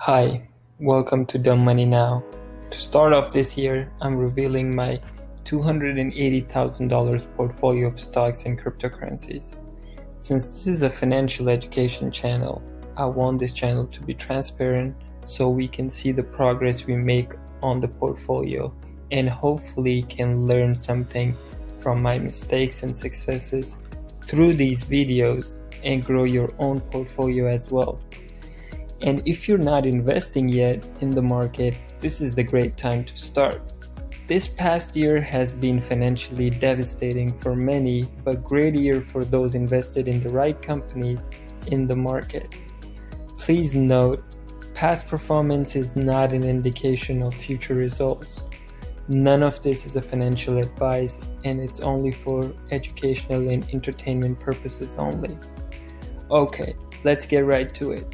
Hi, welcome to Dumb Money Now. To start off this year, I'm revealing my $280,000 portfolio of stocks and cryptocurrencies. Since this is a financial education channel, I want this channel to be transparent so we can see the progress we make on the portfolio and hopefully can learn something from my mistakes and successes through these videos and grow your own portfolio as well. And if you're not investing yet in the market, this is the great time to start. This past year has been financially devastating for many, but great year for those invested in the right companies in the market. Please note, past performance is not an indication of future results. None of this is a financial advice, and it's only for educational and entertainment purposes only. Okay, let's get right to it.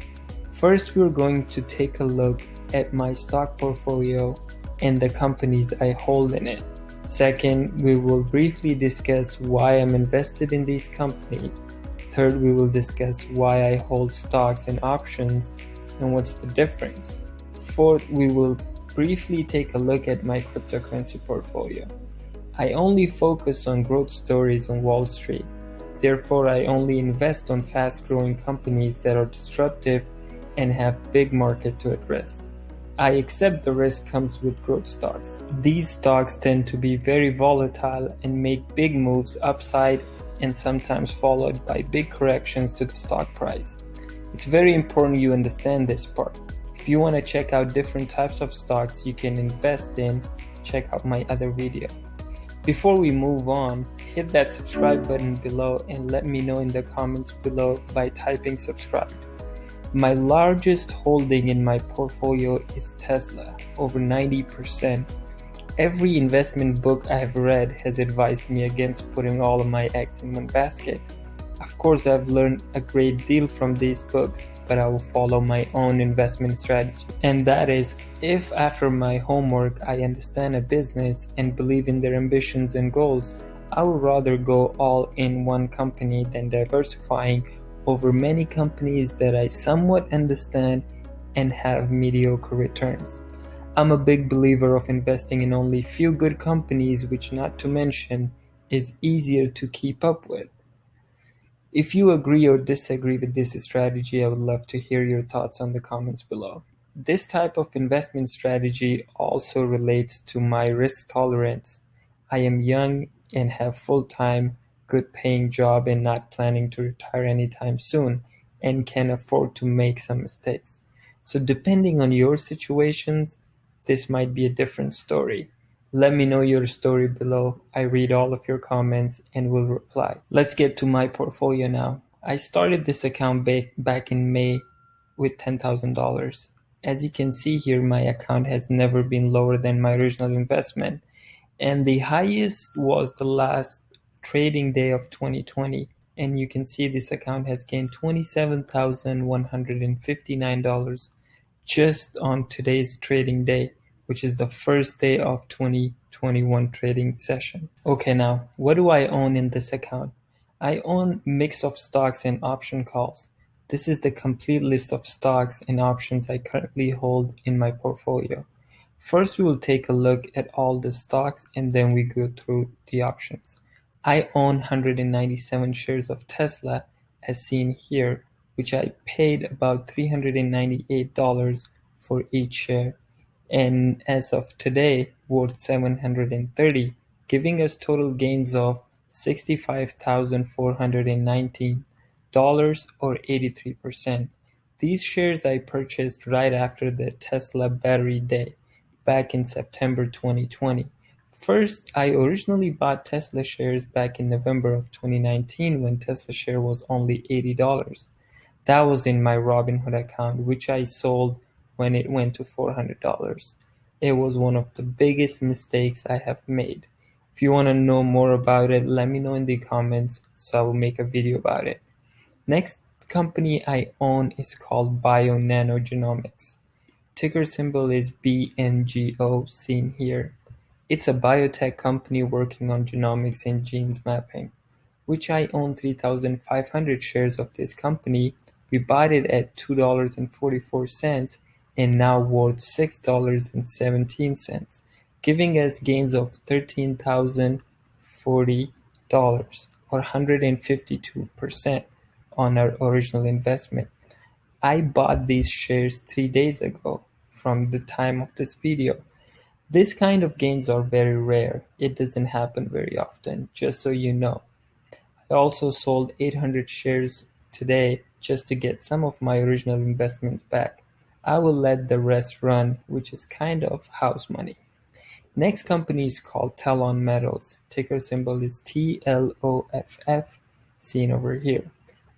First, we're going to take a look at my stock portfolio and the companies I hold in it. Second, we will briefly discuss why I'm invested in these companies. Third, we will discuss why I hold stocks and options and what's the difference. Fourth, we will briefly take a look at my cryptocurrency portfolio. I only focus on growth stories on Wall Street. Therefore, I only invest on fast-growing companies that are disruptive and have big market to address. I accept the risk comes with growth stocks. These stocks tend to be very volatile and make big moves upside and sometimes followed by big corrections to the stock price. It's very important you understand this part. If you want to check out different types of stocks you can invest in, check out my other video. Before we move on, hit that subscribe button below and let me know in the comments below by typing subscribe. My largest holding in my portfolio is Tesla, over 90%. Every investment book I've read has advised me against putting all of my eggs in one basket. Of course, I've learned a great deal from these books, but I will follow my own investment strategy. And that is, if after my homework I understand a business and believe in their ambitions and goals, I would rather go all in one company than diversifying over many companies that I somewhat understand and have mediocre returns. I'm a big believer of investing in only few good companies, which not to mention is easier to keep up with. If you agree or disagree with this strategy, I would love to hear your thoughts on the comments below. This type of investment strategy also relates to my risk tolerance. I am young and have full-time good paying job and not planning to retire anytime soon and can afford to make some mistakes. So depending on your situations, this might be a different story. Let me know your story below. I read all of your comments and will reply. Let's get to my portfolio now. I started this account back in May with $10,000. As you can see here, my account has never been lower than my original investment, and the highest was the last trading day of 2020, and you can see this account has gained $27,159 just on today's trading day, which is the first day of 2021 trading session. Okay, now what do I own in this account? I own a mix of stocks and option calls. This is the complete list of stocks and options I currently hold in my portfolio. First, we will take a look at all the stocks and then we go through the options. I own 197 shares of Tesla as seen here, which I paid about $398 for each share, and as of today worth $730, giving us total gains of $65,419 or 83%. These shares I purchased right after the Tesla battery day back in September 2020. First, I originally bought Tesla shares back in November of 2019 when Tesla share was only $80. That was in my Robinhood account, which I sold when it went to $400. It was one of the biggest mistakes I have made. If you want to know more about it, let me know in the comments so I will make a video about it. Next company I own is called Bionano Genomics. Ticker symbol is BNGO seen here. It's a biotech company working on genomics and genes mapping, which I own 3,500 shares of this company. We bought it at $2.44 and now worth $6.17, giving us gains of $13,040 or 152% on our original investment. I bought these shares 3 days ago from the time of this video. This kind of gains are very rare. It doesn't happen very often, just so you know. I also sold 800 shares today just to get some of my original investments back. I will let the rest run, which is kind of house money. Next company is called Talon Metals. Ticker symbol is TLOFF, seen over here.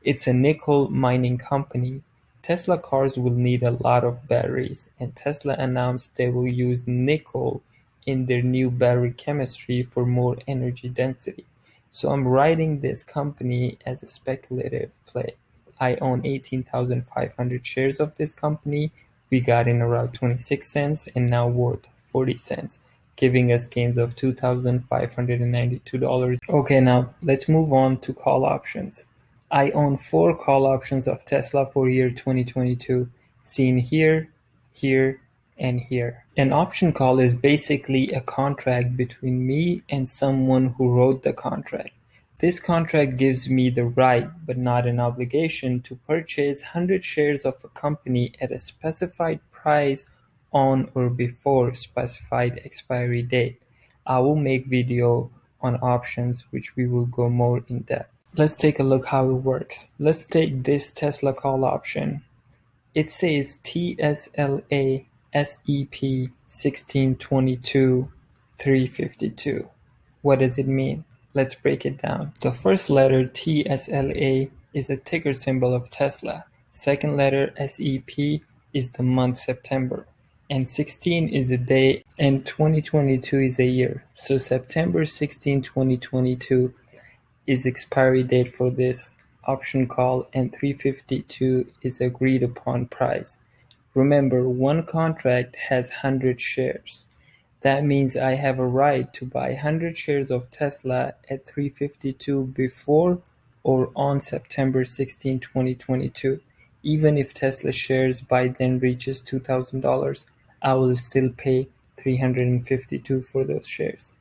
It's a nickel mining company. Tesla cars will need a lot of batteries, and Tesla announced they will use nickel in their new battery chemistry for more energy density. So I'm writing this company as a speculative play. I own 18,500 shares of this company. We got in around 26 cents and now worth 40 cents, giving us gains of $2,592. Okay, now let's move on to call options. I own 4 call options of Tesla for year 2022, seen here, here, and here. An option call is basically a contract between me and someone who wrote the contract. This contract gives me the right, but not an obligation, to purchase 100 shares of a company at a specified price on or before specified expiry date. I will make video on options which we will go more in depth. Let's take a look how it works. Let's take this Tesla call option. It says TSLA SEP 1622 352. What does it mean? Let's break it down. The first letter TSLA is a ticker symbol of Tesla. Second letter SEP is the month September. And 16 is a day and 2022 is a year. So September 16, 2022 is expiry date for this option call, and 352 is agreed upon price. Remember, one contract has 100 shares. That means I have a right to buy 100 shares of Tesla at 352 before or on September 16, 2022. Even if Tesla shares by then reaches $2,000, I will still pay $352 for those shares.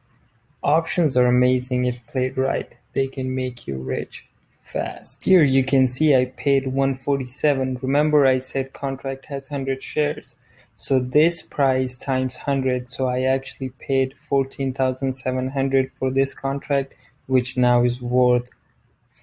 Options are amazing if played right. They can make you rich fast. Here you can see I paid $147. Remember I said contract has 100 shares. So this price times 100, so I actually paid $14,700 for this contract, which now is worth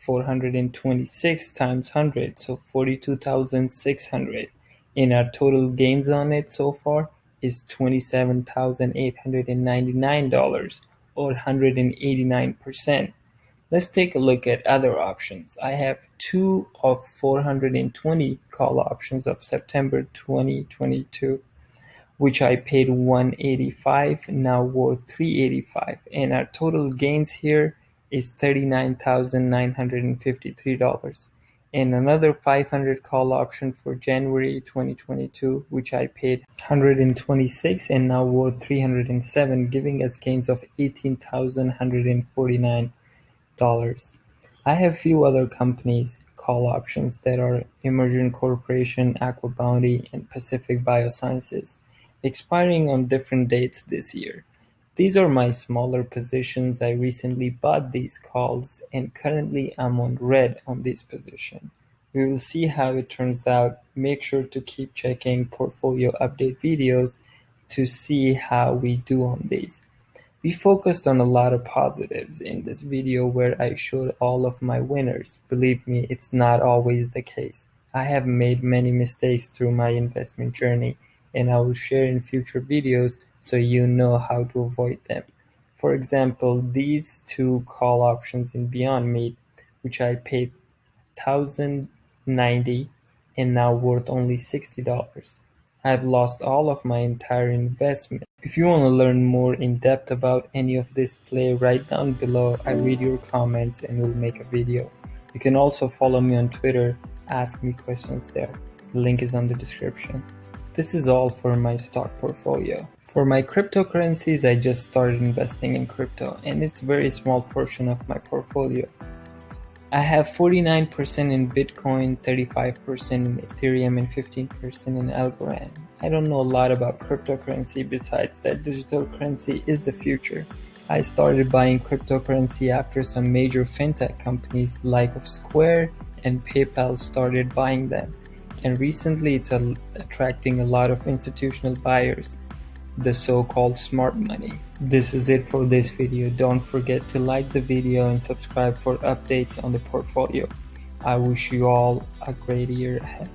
426 times 100, so 42,600. And our total gains on it so far is $27,899 or 189%. Let's take a look at other options. I have 2 of 420 call options of September 2022, which I paid $185, now worth $385, and our total gains here is $39,953. And another 500 call option for January 2022, which I paid $126 and now worth $307, giving us gains of $18,149. I have few other companies call options that are Emergent Corporation, AquaBounty, and Pacific Biosciences, expiring on different dates this year. These are my smaller positions. I recently bought these calls and currently I'm on red on this position. We will see how it turns out. Make sure to keep checking portfolio update videos to see how we do on these. We focused on a lot of positives in this video where I showed all of my winners. Believe me, it's not always the case. I have made many mistakes through my investment journey, and I will share in future videos so you know how to avoid them. For example, these 2 call options in Beyond Meat, which I paid $1,090 and now worth only $60. I've lost all of my entire investment. If you want to learn more in depth about any of this play, write down below. I read your comments and will make a video. You can also follow me on Twitter, ask me questions there. The link is on the description. This is all for my stock portfolio. For my cryptocurrencies, I just started investing in crypto and it's a very small portion of my portfolio. I have 49% in Bitcoin, 35% in Ethereum, and 15% in Algorand. I don't know a lot about cryptocurrency besides that digital currency is the future. I started buying cryptocurrency after some major fintech companies like Square and PayPal started buying them. And recently it's attracting a lot of institutional buyers, the so-called smart money. This is it for this video. Don't forget to like the video and subscribe for updates on the portfolio. I wish you all a great year ahead.